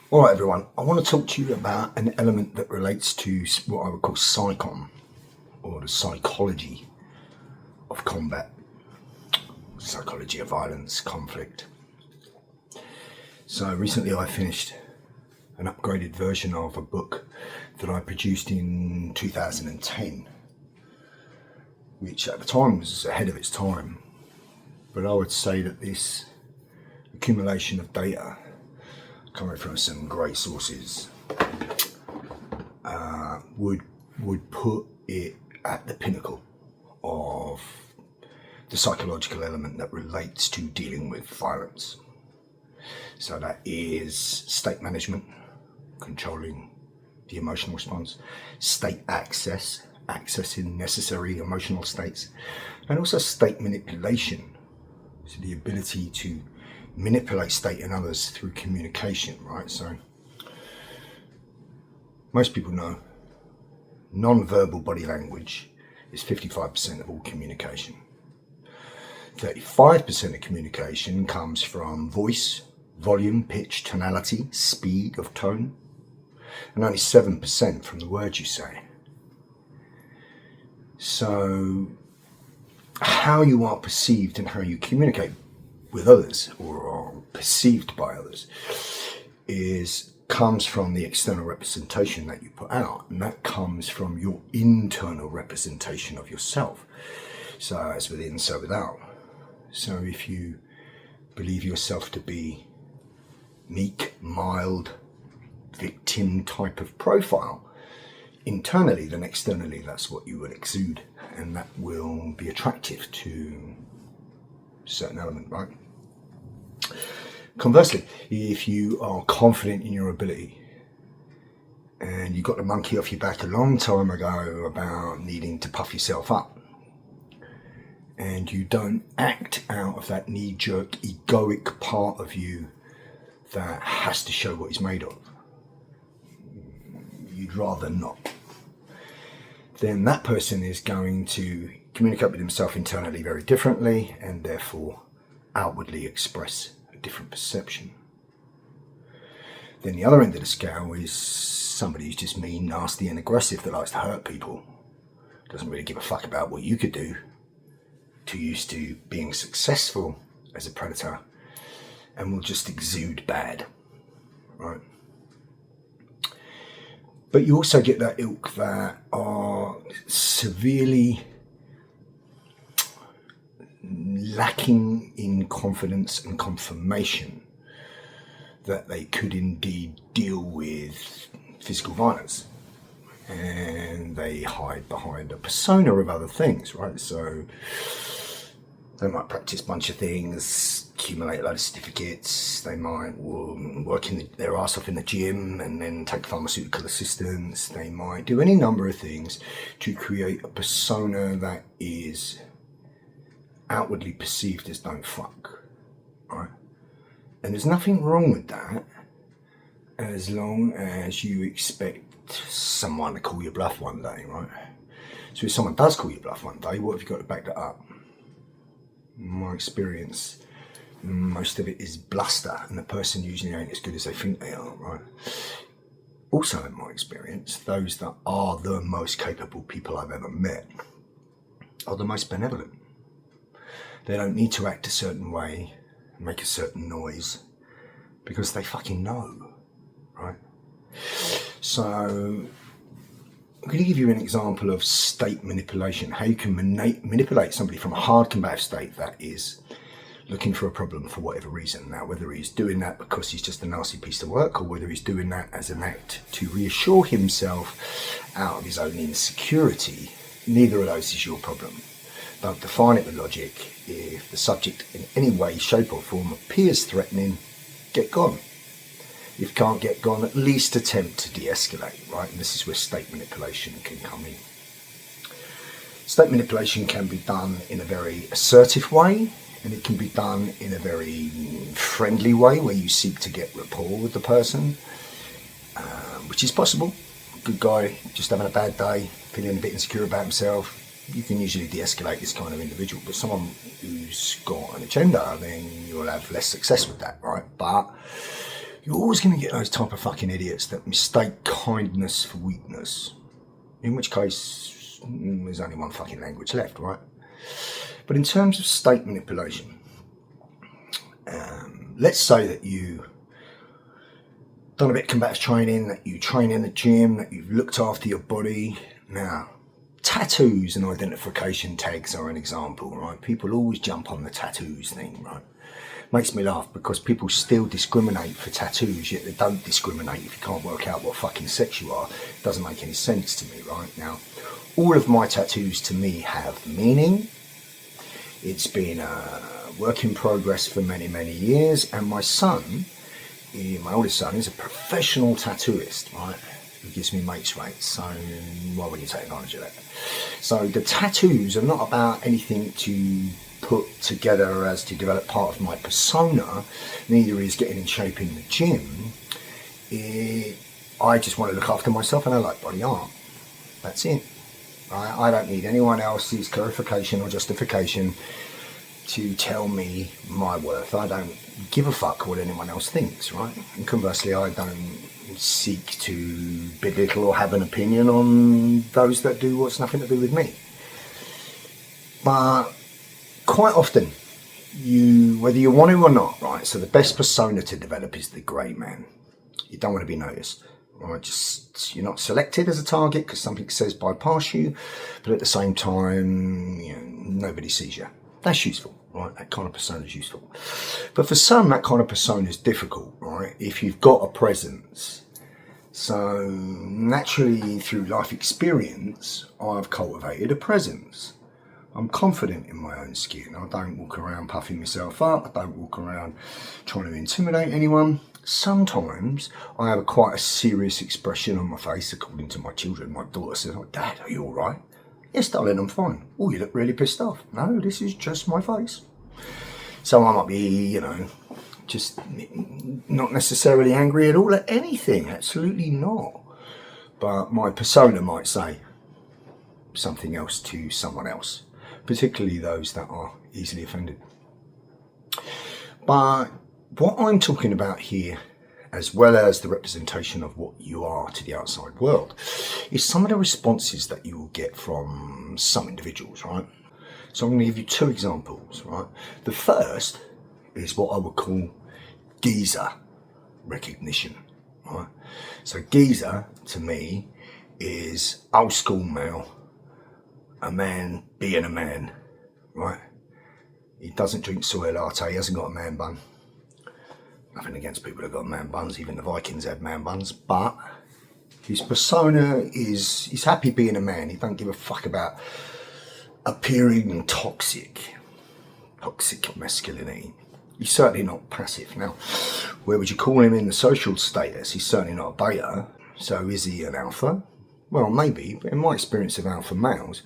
All right, everyone. I want to talk to you about an element that relates to what I would call PSYCOM, or the psychology of combat, psychology of violence, conflict. So recently I finished an upgraded version of a book that I produced in 2010, which at the time was ahead of its time. But I would say that this accumulation of data coming from some great sources would put it at the pinnacle of the psychological element that relates to dealing with violence. So that is state management, controlling the emotional response, state access, accessing necessary emotional states, and also state manipulation, so the ability to manipulate state in others through communication, right? So most people know non-verbal body language is 55% of all communication. 35% of communication comes from voice, volume, pitch, tonality, speed of tone, and only 7% from the words you say. So how you are perceived and how you communicate with others or are perceived by others comes from the external representation that you put out, and that comes from your internal representation of yourself. So as within, so without. So if you believe yourself to be meek, mild, victim type of profile internally, then externally that's what you will exude, and that will be attractive to a certain element, right? Conversely, if you are confident in your ability and you got the monkey off your back a long time ago about needing to puff yourself up, and you don't act out of that knee-jerk egoic part of you that has to show what it's made of, you'd rather not, then that person is going to communicate with himself internally very differently and therefore outwardly express a different perception. Then the other end of the scale is somebody who's just mean, nasty and aggressive that likes to hurt people, doesn't really give a fuck about what you could do, too used to being successful as a predator, and will just exude bad, right? But you also get that ilk that are severely lacking in confidence and confirmation that they could indeed deal with physical violence, and they hide behind a persona of other things, right? So they might practice a bunch of things, accumulate a load of certificates, they might work their ass off in the gym and then take pharmaceutical assistance, they might do any number of things to create a persona that is outwardly perceived as don't fuck, right? And there's nothing wrong with that as long as you expect someone to call you bluff one day, right? So if someone does call you bluff one day, what have you got to back that up? In my experience, most of it is bluster, and the person usually ain't as good as they think they are, right? Also, in my experience, those that are the most capable people I've ever met are the most benevolent. They don't need to act a certain way, make a certain noise, because they fucking know, right? So I'm going to give you an example of state manipulation, how you can manipulate somebody from a hard combative state that is looking for a problem for whatever reason. Now, whether he's doing that because he's just a nasty piece of work, or whether he's doing that as an act to reassure himself out of his own insecurity, neither of those is your problem. Don't define it with logic. If the subject in any way, shape or form appears threatening, get gone. If you can't get gone, at least attempt to de-escalate, right? And this is where state manipulation can come in. State manipulation can be done in a very assertive way, and it can be done in a very friendly way where you seek to get rapport with the person, which is possible. Good guy, just having a bad day, feeling a bit insecure about himself, you can usually de-escalate this kind of individual. But someone who's got an agenda, then you'll have less success with that, right? But you're always going to get those type of fucking idiots that mistake kindness for weakness. In which case, there's only one fucking language left, right? But in terms of state manipulation, let's say that you done a bit of combative training, that you train in the gym, that you've looked after your body. Now, tattoos and identification tags are an example, right? People always jump on the tattoos thing, right? Makes me laugh because people still discriminate for tattoos, yet they don't discriminate if you can't work out what fucking sex you are. It doesn't make any sense to me, right? Now, all of my tattoos to me have meaning. It's been a work in progress for many, many years, and my son, my oldest son, is a professional tattooist, right? Who gives me mates rates, so why wouldn't you take advantage of that? So the tattoos are not about anything to put together as to develop part of my persona, neither is getting in shape in the gym. I just want to look after myself and I like body art. That's it. I don't need anyone else's clarification or justification to tell me my worth. I don't give a fuck what anyone else thinks, right? And conversely, I don't seek to belittle or have an opinion on those that do what's nothing to do with me. But quite often, whether you want to or not, right? So the best persona to develop is the grey man. You don't want to be noticed, right? Just you're not selected as a target because something says bypass you, but at the same time, nobody sees you. That's useful, right? That kind of persona is useful. But for some, that kind of persona is difficult, right? If you've got a presence. So naturally, through life experience, I've cultivated a presence. I'm confident in my own skin. I don't walk around puffing myself up. I don't walk around trying to intimidate anyone. Sometimes I have quite a serious expression on my face, according to my children. My daughter says, "Oh, Dad, are you all right?" "Yes, darling, I'm fine." "Oh, you look really pissed off." "No, this is just my face." So I might be, just not necessarily angry at all at anything. Absolutely not. But my persona might say something else to someone else, particularly those that are easily offended. But what I'm talking about here, as well as the representation of what you are to the outside world, is some of the responses that you will get from some individuals, right? So I'm going to give you two examples, right? The first is what I would call geezer recognition, right? So geezer, to me, is old school male, a man being a man, right? He doesn't drink soy latte, he hasn't got a man bun. Nothing against people that got man buns, even the Vikings had man buns, but his persona is, he's happy being a man. He don't give a fuck about appearing toxic masculinity. He's certainly not passive. Now, where would you call him in the social status? He's certainly not a beta. So is he an alpha? Well, maybe, but in my experience of alpha males,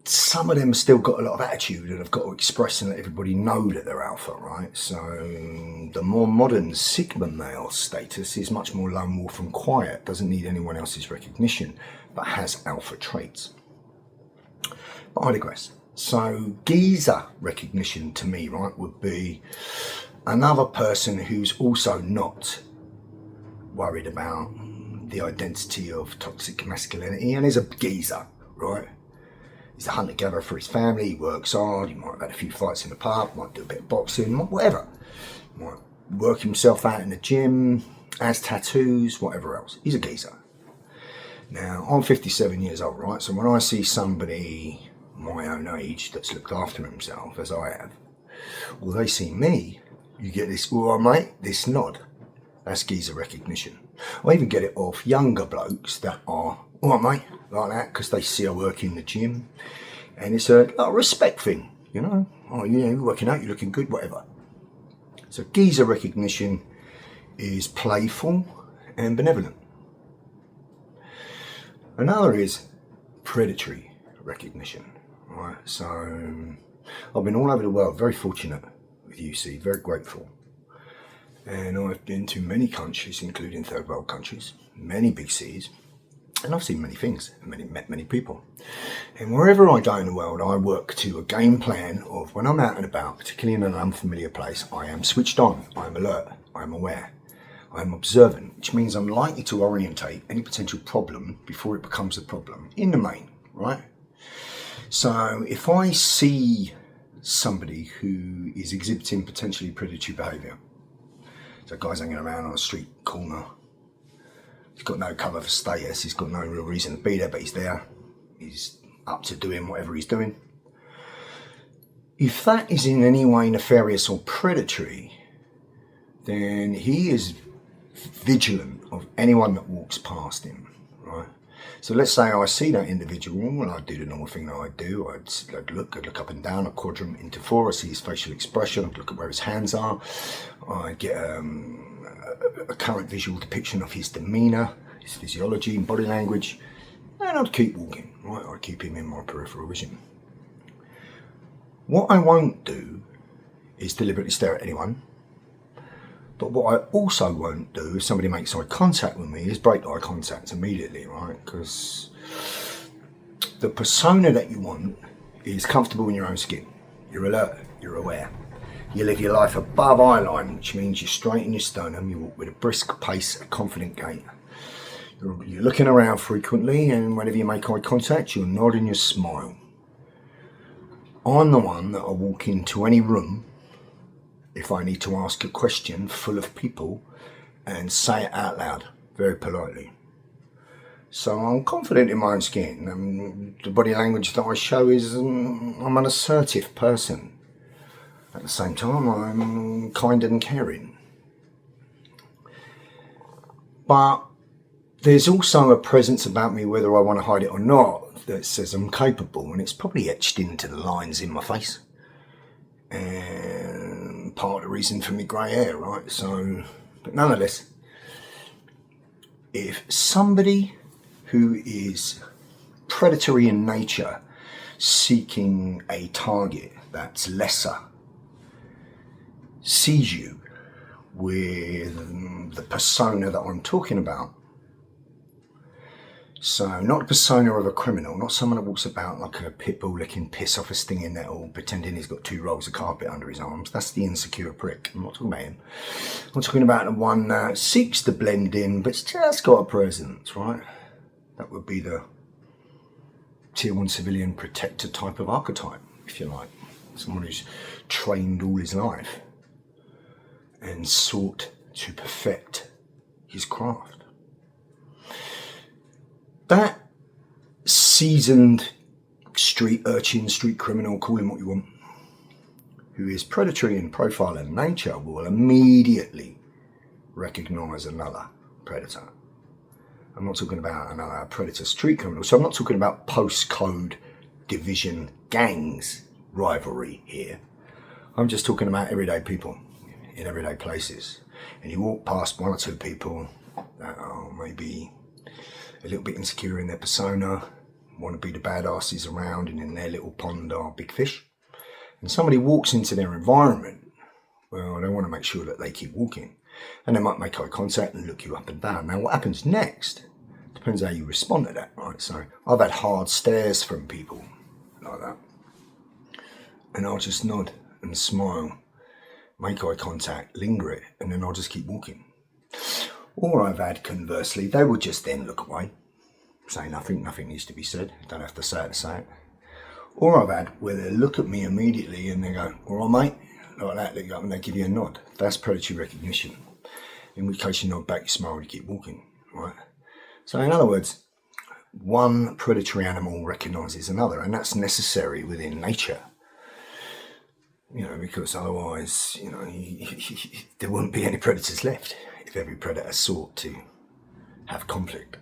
some of them have still got a lot of attitude and have got to express and let everybody know that they're alpha, right? So the more modern Sigma male status is much more lone wolf and quiet, doesn't need anyone else's recognition, but has alpha traits. But I digress. So geezer recognition to me, right, would be another person who's also not worried about the identity of toxic masculinity and is a geezer, right? He's a hunter-gatherer for his family, he works hard, he might have had a few fights in the pub, might do a bit of boxing, whatever. Might work himself out in the gym, has tattoos, whatever else. He's a geezer. Now, I'm 57 years old, right? So when I see somebody my own age that's looked after himself, as I have, well, they see me, you get this, "All right, mate," this nod. That's geezer recognition. I even get it off younger blokes that are, "All right, mate," like that, because they see I work in the gym. And it's a respect thing, "Oh, you're working out, you're looking good," whatever. So geezer recognition is playful and benevolent. Another is predatory recognition, right? So I've been all over the world, very fortunate with UC, very grateful. And I've been to many countries, including third world countries, many big cities. And I've seen many things, met many people. And wherever I go in the world, I work to a game plan of when I'm out and about, particularly in an unfamiliar place, I am switched on, I am alert, I am aware, I am observant, which means I'm likely to orientate any potential problem before it becomes a problem, in the main, right? So if I see somebody who is exhibiting potentially predatory behaviour, so a guy's hanging around on a street corner, he's got no cover for status, he's got no real reason to be there, but he's there, he's up to doing whatever he's doing. If that is in any way nefarious or predatory, then he is vigilant of anyone that walks past him, right? So let's say I see that individual, well, I do the normal thing that I do. I'd look up and down, I'd quadrant into 4, I see his facial expression, I'd look at where his hands are, I get a current visual depiction of his demeanour, his physiology and body language, and I'd keep walking, right? I'd keep him in my peripheral vision. What I won't do is deliberately stare at anyone, but what I also won't do if somebody makes eye contact with me is break eye contact immediately, right? Because the persona that you want is comfortable in your own skin. You're alert, you're aware. You live your life above eye line, which means you straighten your sternum, you walk with a brisk pace, a confident gait. You're looking around frequently, and whenever you make eye contact, you'll nod and you smile. I'm the one that will walk into any room if I need to ask a question full of people and say it out loud, very politely. So I'm confident in my own skin, and the body language that I show is I'm an assertive person. At the same time, I'm kind and caring. But there's also a presence about me, whether I want to hide it or not, that says I'm capable, and it's probably etched into the lines in my face. And part of the reason for me grey hair, right? So, but nonetheless, if somebody who is predatory in nature, seeking a target that's lesser, sees you with the persona that I'm talking about, so not the persona of a criminal, not someone that walks about like a pit bull licking piss off a stinging nettle, pretending he's got 2 rolls of carpet under his arms. That's the insecure prick. I'm not talking about him. I'm talking about the one that seeks to blend in, but's just got a presence, right? That would be the tier 1 civilian protector type of archetype, if you like. Someone who's trained all his life and sought to perfect his craft. That seasoned street urchin, street criminal, call him what you want, who is predatory in profile and nature, will immediately recognise another predator. I'm not talking about another predator street criminal, so I'm not talking about postcode division gangs rivalry here. I'm just talking about everyday people in everyday places. And you walk past 1 or 2 people that are maybe a little bit insecure in their persona, want to be the badasses around, and in their little pond are big fish. And somebody walks into their environment, well, they want to make sure that they keep walking. And they might make eye contact and look you up and down. Now, what happens next depends how you respond to that, right? So I've had hard stares from people like that. And I'll just nod and smile, make eye contact, linger it, and then I'll just keep walking. Or I've had, conversely, they will just then look away, say nothing needs to be said, don't have to say it to say it. Or I've had where they look at me immediately and they go, all right, mate, like that, they go, and they give you a nod. That's predatory recognition. In which case you nod back, you smile, and you keep walking, right? So in other words, one predatory animal recognises another, and that's necessary within nature. You know, because otherwise, you know, there wouldn't be any predators left if every predator sought to have conflict.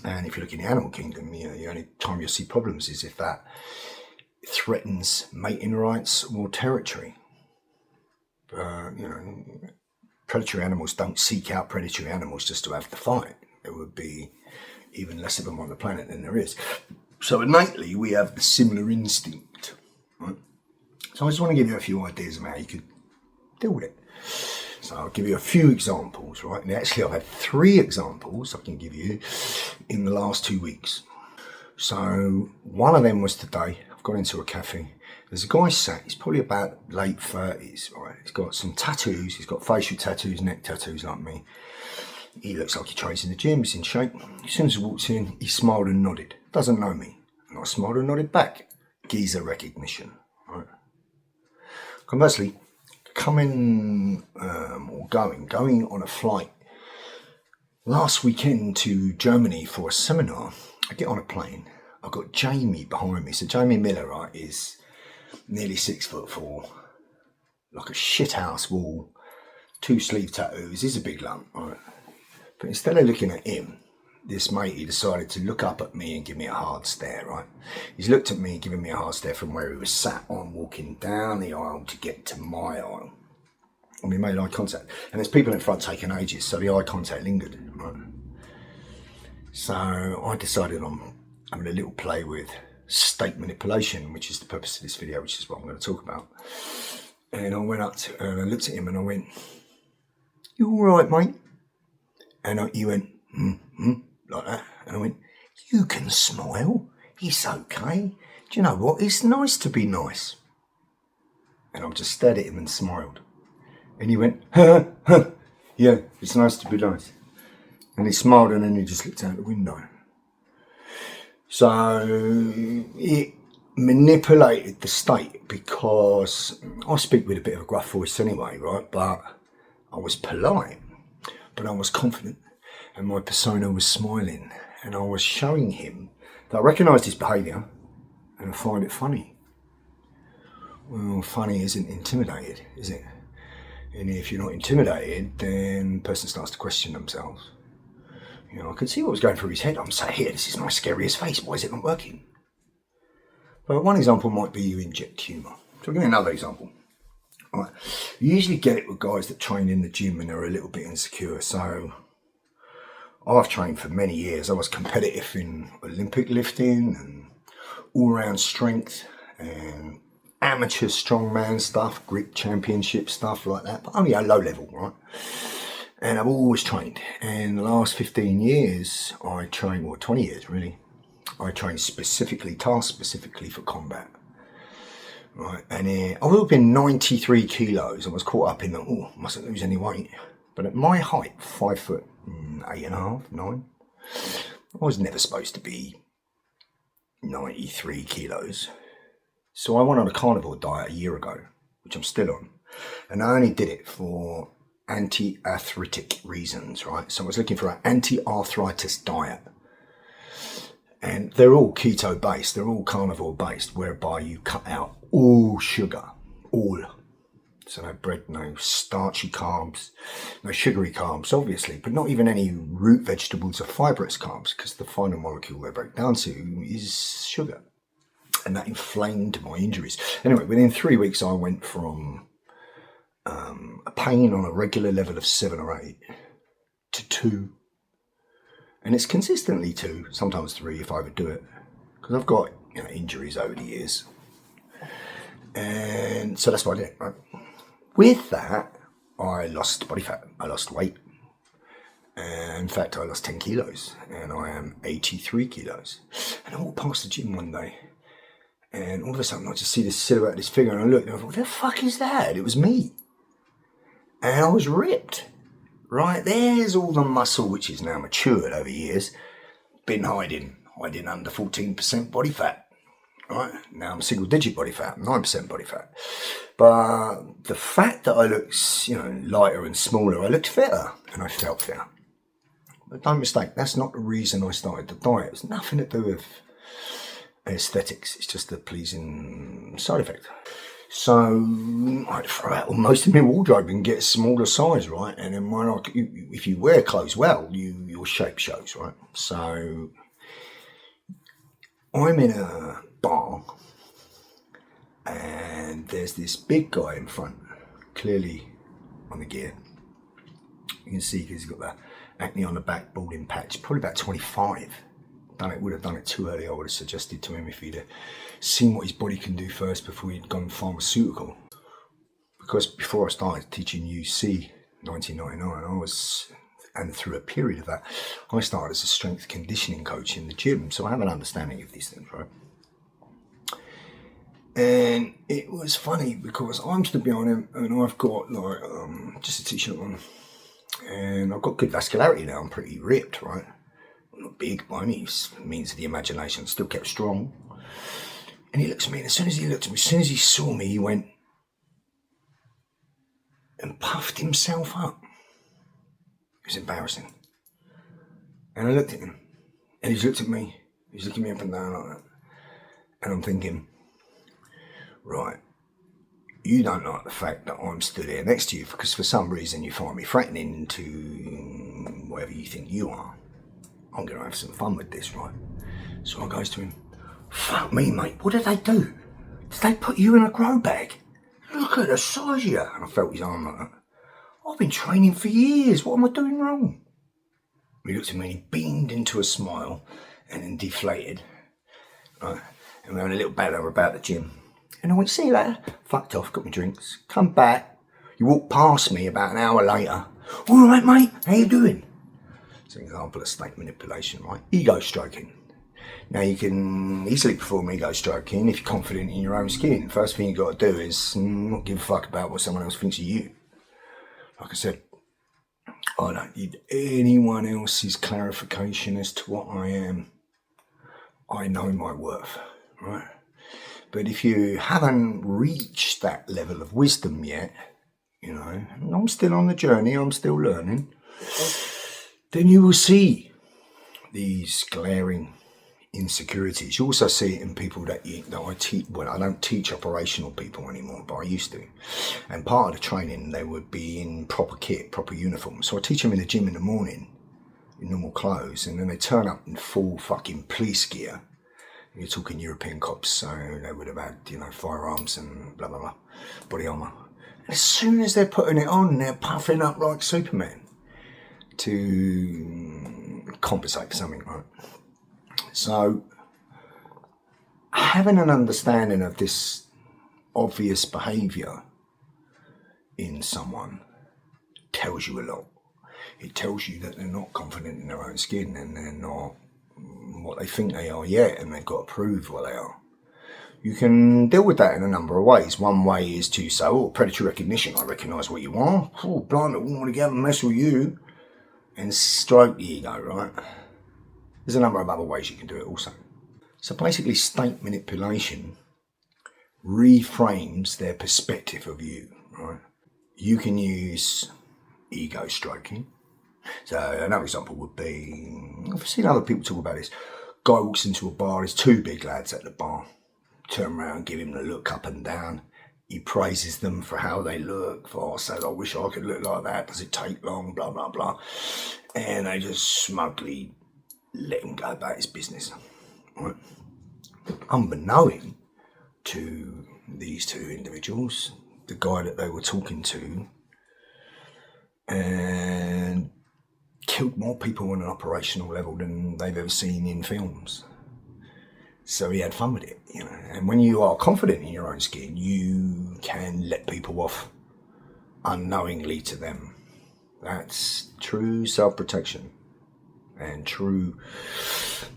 And if you look in the animal kingdom, you know, the only time you'll see problems is if that threatens mating rights or territory. You know, predatory animals don't seek out predatory animals just to have the fight. There would be even less of them on the planet than there is. So innately, we have the similar instinct, right? So I just want to give you a few ideas of how you could deal with it. So I'll give you a few examples, right? And actually I've had 3 examples I can give you in the last 2 weeks. So one of them was today. I've gone into a cafe. There's a guy sat, he's probably about late 30s, right? He's got some tattoos, he's got facial tattoos, neck tattoos like me. He looks like he trains in the gym, he's in shape. As soon as he walked in, he smiled and nodded. Doesn't know me. And I smiled and nodded back. Geezer recognition, right? Conversely, going on a flight last weekend to Germany for a seminar. I get on a plane. I've got Jamie behind me. So Jamie Miller, right, is nearly 6'4", like a shithouse wall, 2 sleeve tattoos. He's a big lump, right? But instead of looking at him, this matey decided to look up at me and give me a hard stare, right? He's looked at me, giving me a hard stare from where he was sat on, walking down the aisle to get to my aisle. And we made eye contact. And there's people in front taking ages, so the eye contact lingered, right? So I decided on having a little play with state manipulation, which is the purpose of this video, which is what I'm going to talk about. And I went up to, and I looked at him and I went, "You all right, mate?" And he went, like that. And I went, "You can smile. It's okay. Do you know what? It's nice to be nice." And I just stared at him and smiled. And he went, "Huh, huh. Yeah, it's nice to be nice." And he smiled and then he just looked out the window. So it manipulated the state because I speak with a bit of a gruff voice anyway, right? But I was polite, but I was confident, and my persona was smiling, and I was showing him that I recognised his behaviour and I find it funny. Well, funny isn't intimidated, is it? And if you're not intimidated, then the person starts to question themselves. You know, I could see what was going through his head. I'm saying, "Here, this is my scariest face. Why is it not working?" But one example might be you inject humour. So I'll give you another example. All right. You usually get it with guys that train in the gym and are a little bit insecure. So I've trained for many years. I was competitive in Olympic lifting and all-round strength and amateur strongman stuff, grip championship stuff like that, but only at a low level, right? And I've always trained. And the last 15 years, I trained, well, 20 years really, I trained specifically, task specifically for combat. Right, and I would have been 93 kilos. I was caught up in the, mustn't lose any weight. But at my height, 5'8.5", 9, I was never supposed to be 93 kilos. So I went on a carnivore diet a year ago, which I'm still on. And I only did it for anti-arthritic reasons, right? So I was looking for an anti-arthritis diet. And they're all keto based, they're all carnivore based, whereby you cut out all sugar, all. So no bread, no starchy carbs, no sugary carbs, obviously, but not even any root vegetables or fibrous carbs, because the final molecule they break down to is sugar. And that inflamed my injuries. Anyway, within 3 weeks, I went from a pain on a regular level of 7 or 8 to 2. And it's consistently 2, sometimes 3 if I overdo it, because I've got injuries over the years. And so that's what I did, right? With that, I lost body fat, I lost weight. And in fact, I lost 10 kilos, and I am 83 kilos. And I walked past the gym one day, and all of a sudden I just see this silhouette of this figure, and I looked, and I thought, "What the fuck is that?" It was me. And I was ripped. Right, there's all the muscle which is now matured over years, been hiding under 14% body fat. Right, now I'm single digit body fat, 9% body fat. But the fact that I looked, lighter and smaller, I looked fitter and I felt fitter. But don't mistake, that's not the reason I started the diet. It's nothing to do with aesthetics, it's just a pleasing side effect. So I'd throw out most of my wardrobe and get a smaller size, right? And then if you wear clothes well, your shape shows, right? So I'm in a bar and there's this big guy in front, clearly on the gear. You can see he's got the acne on the back, balding patch, probably about 25. Would have done it too early. I would have suggested to him if he'd have seen what his body can do first before he'd gone pharmaceutical. Because before I started teaching UC 1999, and through a period of that, I started as a strength conditioning coach in the gym. So I have an understanding of these things, right? And it was funny because I'm stood behind him and I've got like just a t-shirt on and I've got good vascularity now. I'm pretty ripped, right? I'm not big by any means of the imagination, still kept strong. And he looks at me, and as soon as he saw me, he went and puffed himself up. It was embarrassing. And I looked at him, and he's looked at me. He's looking me up and down like that. And I'm thinking, right, you don't like the fact that I'm stood here next to you because for some reason you find me threatening to whatever you think you are. I'm going to have some fun with this, right? So I goes to him, fuck me, mate, what did they do? Did they put you in a grow bag? Look at the size of you. And I felt his arm like that. I've been training for years. What am I doing wrong? He looked at me and he beamed into a smile and then deflated. Right? And we're having a little battle about the gym. And I went, see you later. Fucked off, got my drinks. Come back. You walked past me about an hour later. All right, mate, how you doing? It's an example of state manipulation, right? Ego stroking. Now you can easily perform ego stroking if you're confident in your own skin. First thing you got to do is not give a fuck about what someone else thinks of you. Like I said, I don't need anyone else's clarification as to what I am. I know my worth, right? But if you haven't reached that level of wisdom yet, you know, and I'm still on the journey, I'm still learning, then you will see these glaring insecurities. You also see it in people that I teach. Well, I don't teach operational people anymore, but I used to. And part of the training, they would be in proper kit, proper uniform. So I teach them in the gym in the morning in normal clothes, and then they turn up in full fucking police gear. You're talking European cops, so they would have had, you know, firearms and blah blah blah, body armor. And as soon as they're putting it on, they're puffing up like Superman to compensate for something, right? So, having an understanding of this obvious behaviour in someone tells you a lot. It tells you that they're not confident in their own skin and they're not what they think they are yet, and they've got to prove what they are. You can deal with that in a number of ways. One way is to say, oh, predatory recognition, I recognise what you are. Oh, blind, I wouldn't want to get and mess with you. And stroke the ego, right? There's a number of other ways you can do it also. So basically, state manipulation reframes their perspective of you, right? You can use ego stroking. So another example would be, I've seen other people talk about this. Guy walks into a bar, there's two big lads at the bar. Turn around, give him the look up and down. He praises them for how they look. Oh, says, I wish I could look like that. Does it take long? Blah, blah, blah. And they just smugly let him go about his business. Right? Unbeknown to these two individuals, the guy that they were talking to and killed more people on an operational level than they've ever seen in films. So he had fun with it, you know. And when you are confident in your own skin, you can let people off unknowingly to them. That's true self-protection and true, I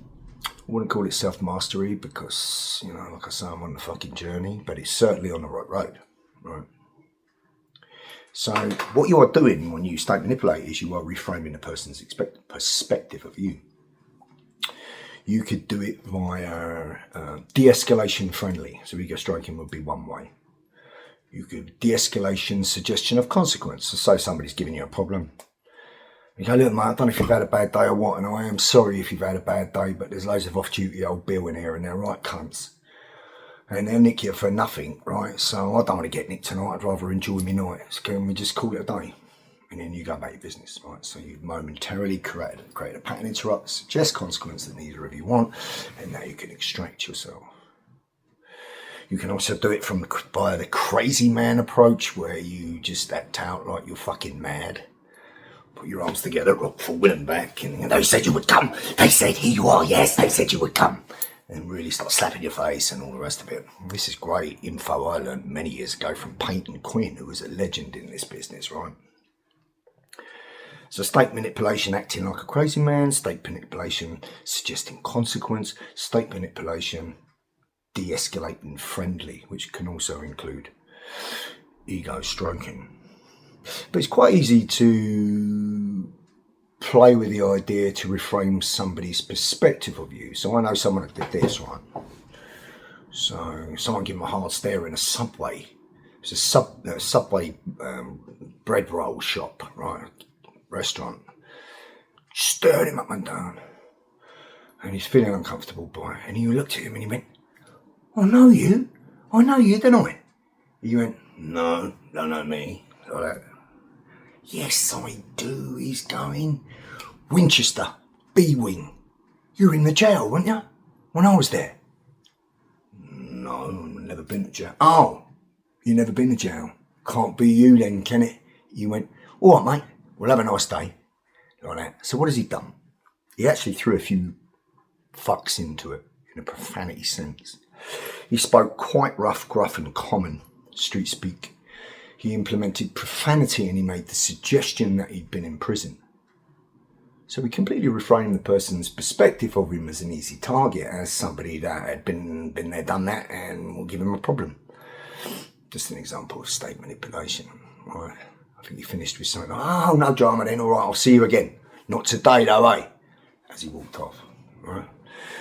wouldn't call it self-mastery because, you know, like I say, I'm on the fucking journey, but it's certainly on the right road, right? So what you are doing when you state manipulate is you are reframing a person's perspective of you. You could do it via de-escalation friendly. So ego stroking would be one way. You could de-escalation suggestion of consequence. So somebody's giving you a problem. You go, look, mate, I don't know if you've had a bad day or what, and I am sorry if you've had a bad day, but there's loads of off-duty old Bill in here and they're right cunts. And they'll nick you for nothing, right? So I don't want to get nicked tonight. I'd rather enjoy my night. So can we just call it a day? And then you go about your business, right? So you've momentarily created a pattern interrupt, suggest consequence that neither of you want, and now you can extract yourself. You can also do it by the crazy man approach, where you just act out like you're fucking mad. Put your arms together, rock forward and back, and they said you would come. They said, here you are, yes, they said you would come. And really start slapping your face and all the rest of it. This is great info I learned many years ago from Peyton Quinn, who was a legend in this business, right? So state manipulation, acting like a crazy man, state manipulation, suggesting consequence, state manipulation, de-escalating friendly, which can also include ego stroking. But it's quite easy to play with the idea to reframe somebody's perspective of you. So I know someone that did this, right? So someone gave him a hard stare in a Subway. It's a Subway bread roll shop, right? Restaurant. Stared him up and down. And he's feeling uncomfortable by it. And he looked at him and he went, I know you, don't I? He went, no, don't know me. Like that. Yes, I do, he's going. Winchester, B-Wing. You were in the jail, weren't you? When I was there. No, never been to jail. Oh, you never been to jail. Can't be you then, can it? You went, all right, mate, we'll have a nice day. Like that. So what has he done? He actually threw a few fucks into it, in a profanity sense. He spoke quite rough, gruff and common, street speak. He implemented profanity and he made the suggestion that he'd been in prison. So he completely reframed the person's perspective of him as an easy target, as somebody that had been there, done that, and will give him a problem. Just an example of state manipulation. Right? I think he finished with something like, oh, no drama then, all right, I'll see you again. Not today though, eh? As he walked off. Right?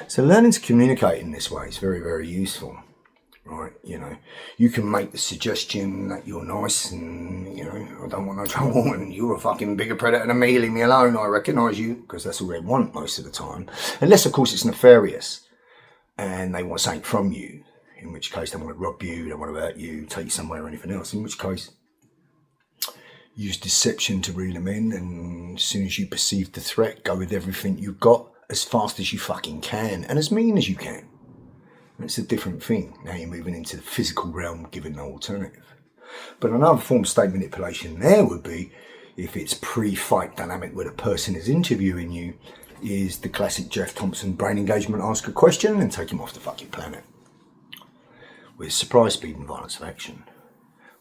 So learning to communicate in this way is very, very useful. Right, you know, you can make the suggestion that you're nice and, you know, I don't want no trouble and you're a fucking bigger predator than me, leave me alone, I recognise you, because that's all they want most of the time. Unless, of course, it's nefarious and they want something from you, in which case they want to rob you, they want to hurt you, take you somewhere or anything else, in which case use deception to reel them in, and as soon as you perceive the threat, go with everything you've got as fast as you fucking can and as mean as you can. It's a different thing. Now you're moving into the physical realm, giving no alternative. But another form of state manipulation there would be, if it's pre-fight dynamic where the person is interviewing you, is the classic Jeff Thompson brain engagement, ask a question and take him off the fucking planet. With surprise, speed and violence of action.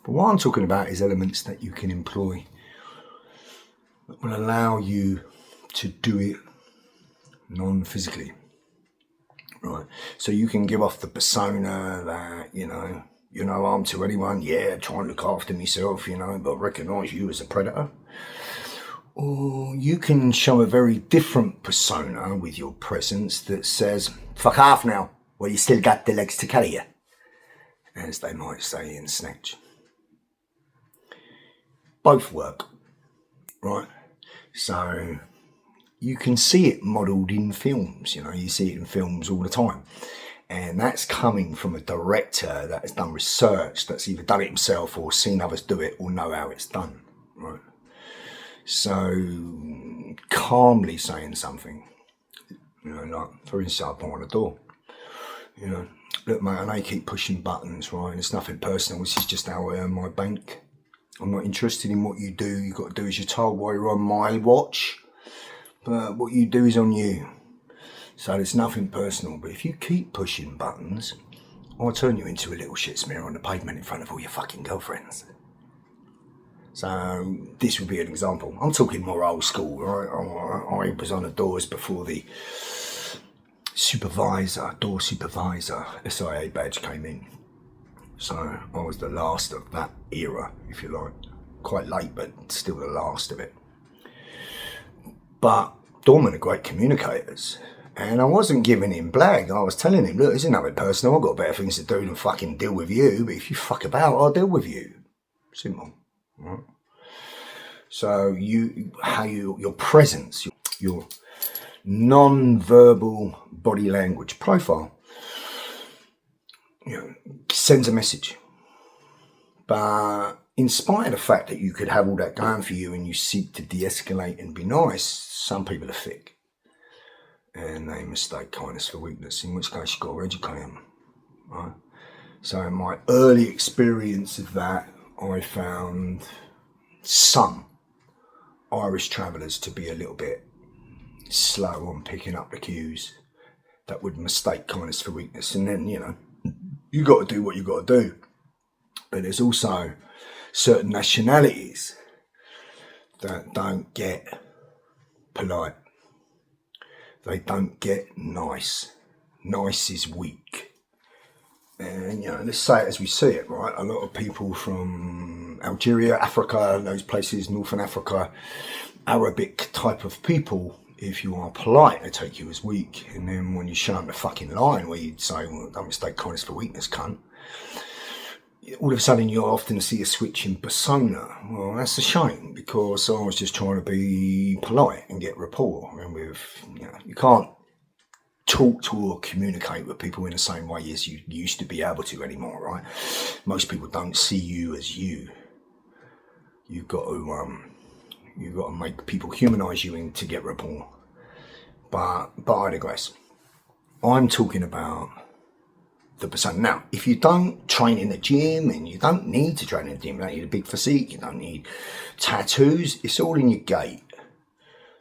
But what I'm talking about is elements that you can employ that will allow you to do it non-physically. Right, so you can give off the persona that, you know, you're no harm to anyone, yeah, try and look after myself, you know, but recognise you as a predator. Or you can show a very different persona with your presence that says, fuck off now, well, you still got the legs to carry you, as they might say in Snatch. Both work, right? So you can see it modelled in films, you know, you see it in films all the time. And that's coming from a director that has done research, that's either done it himself or seen others do it or know how it's done, right? So calmly saying something, you know, like, for instance, I bang on the door, you know, look mate, I know you keep pushing buttons, right, and it's nothing personal, this is just how I earn my bank. I'm not interested in what you do, you've got to do as you're told while you're on my watch. But what you do is on you. So there's nothing personal. But if you keep pushing buttons, I'll turn you into a little shit smear on the pavement in front of all your fucking girlfriends. So this would be an example. I'm talking more old school, right? I was on the doors before the door supervisor, SIA badge came in. So I was the last of that era, if you like. Quite late, but still the last of it. But doormen are great communicators. And I wasn't giving him blag. I was telling him, look, this is nothing personal. I've got better things to do than fucking deal with you. But if you fuck about, I'll deal with you. Simple. Right? So your presence, your non-verbal body language profile, you know, sends a message. But in spite of the fact that you could have all that going for you and you seek to de-escalate and be nice, some people are thick. And they mistake kindness for weakness, in which case you've got to educate them. Right? So in my early experience of that, I found some Irish travellers to be a little bit slow on picking up the cues that would mistake kindness for weakness. And then, you know, you got to do what you got to do. But there's also certain nationalities that don't get polite. They don't get nice. Nice is weak. And, let's say it as we see it, right? A lot of people from Algeria, Africa, those places, Northern Africa, Arabic type of people, if you are polite, they take you as weak. And then when you show them the fucking line where you'd say, well, don't mistake kindness for weakness, cunt, all of a sudden you often see a switch in persona. Well, that's a shame, because I was just trying to be polite and get rapport. And you can't talk to or communicate with people in the same way as you used to be able to anymore, right? Most people don't see you as you. You've got to make people humanise you to get rapport. But I digress. I'm talking about the persona. Now, if you don't train in the gym, and you don't need to train in the gym, you don't need a big physique, you don't need tattoos, it's all in your gait.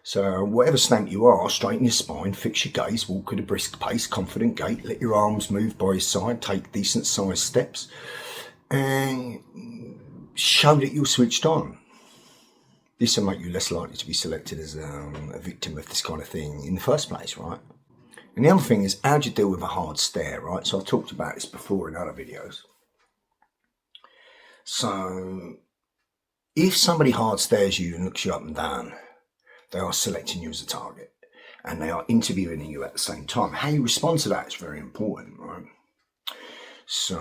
So whatever stamp you are, straighten your spine, fix your gaze, walk at a brisk pace, confident gait, let your arms move by your side, take decent sized steps, and show that you're switched on. This will make you less likely to be selected as a victim of this kind of thing in the first place, right? And the other thing is, how do you deal with a hard stare, right? So I talked about this before in other videos. So if somebody hard stares you and looks you up and down, they are selecting you as a target, and they are interviewing you at the same time. How you respond to that is very important, right? So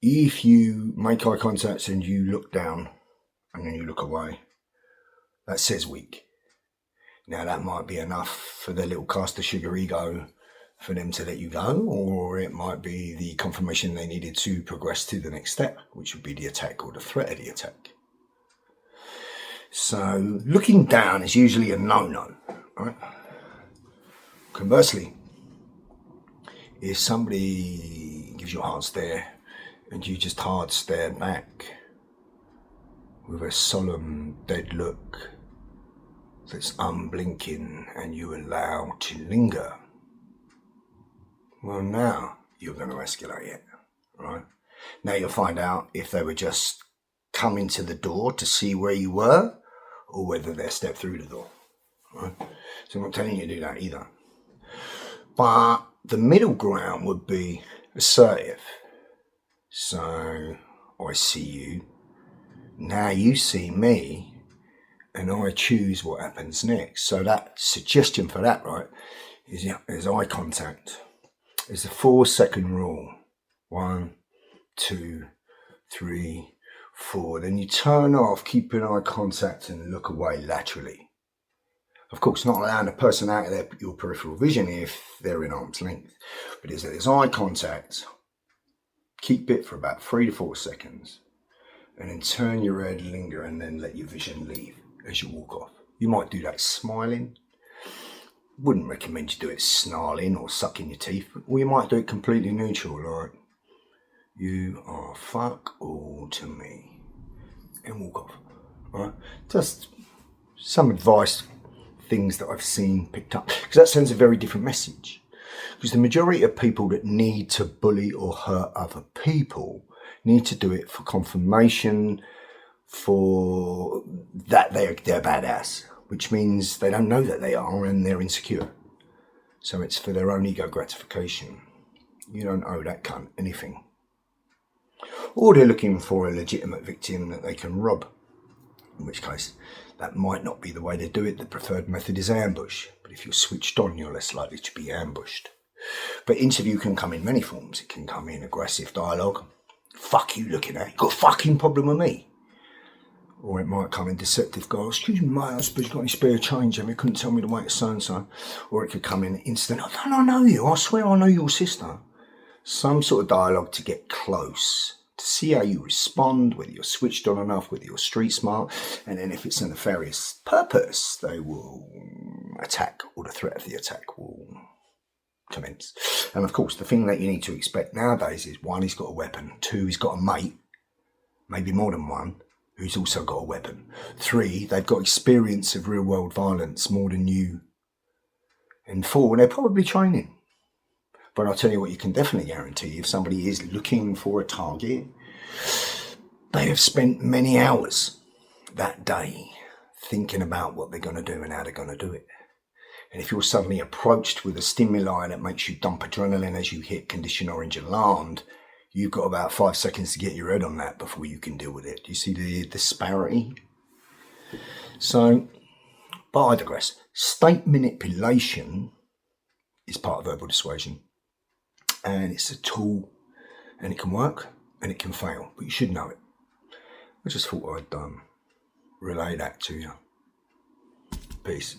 if you make eye contact and you look down and then you look away, that says weak. Now, that might be enough for the little cast of sugar ego for them to let you go, or it might be the confirmation they needed to progress to the next step, which would be the attack or the threat of the attack. So looking down is usually a no-no, right? Conversely, if somebody gives you a hard stare and you just hard stare back with a solemn, dead look that's unblinking and you allow to linger, well, now you're going to escalate it, right? Now you'll find out if they were just coming to the door to see where you were, or whether they stepped through the door, right? So I'm not telling you to do that either. But the middle ground would be assertive. So I see you, now you see me, and I choose what happens next. So that suggestion for that, right, is eye contact. It's the 4-second rule. 1, 2, 3, 4. Then you turn off, keeping eye contact, and look away laterally. Of course, not allowing the person out of your peripheral vision if they're in arm's length. But there's eye contact. Keep it for about 3 to 4 seconds. And then turn your head, linger, and then let your vision leave as you walk off. You might do that smiling. Wouldn't recommend you do it snarling or sucking your teeth. Or you might do it completely neutral, like, you are fuck all to me, and walk off, right? Just some advice, things that I've seen picked up, because that sends a very different message. Because the majority of people that need to bully or hurt other people need to do it for confirmation, for that they're badass, which means they don't know that they are and they're insecure. So it's for their own ego gratification. You don't owe that cunt anything. Or they're looking for a legitimate victim that they can rob, in which case that might not be the way to do it. The preferred method is ambush, but if you're switched on, you're less likely to be ambushed. But interview can come in many forms. It can come in aggressive dialogue. Fuck you looking at? You got a fucking problem with me? Or it might come in deceptive go, excuse me, mate, I suppose you've got any spare change, and you couldn't tell me the way to so-and-so. Or it could come in instant, I don't know you, I swear I know your sister. Some sort of dialogue to get close, to see how you respond, whether you're switched on enough, whether you're street smart, and then if it's a nefarious purpose, they will attack, or the threat of the attack will commence. And of course, the thing that you need to expect nowadays is 1, he's got a weapon, 2, he's got a mate, maybe more than one, who's also got a weapon, 3, they've got experience of real world violence more than you, and 4, they're probably training. But I'll tell you what you can definitely guarantee, if somebody is looking for a target, they have spent many hours that day thinking about what they're going to do and how they're going to do it. And if you're suddenly approached with a stimuli that makes you dump adrenaline as you hit condition orange alarmed, you've got about 5 seconds to get your head on that before you can deal with it. Do you see the disparity? So, but I digress. State manipulation is part of verbal dissuasion. And it's a tool, and it can work and it can fail, but you should know it. I just thought I'd relay that to you. Peace.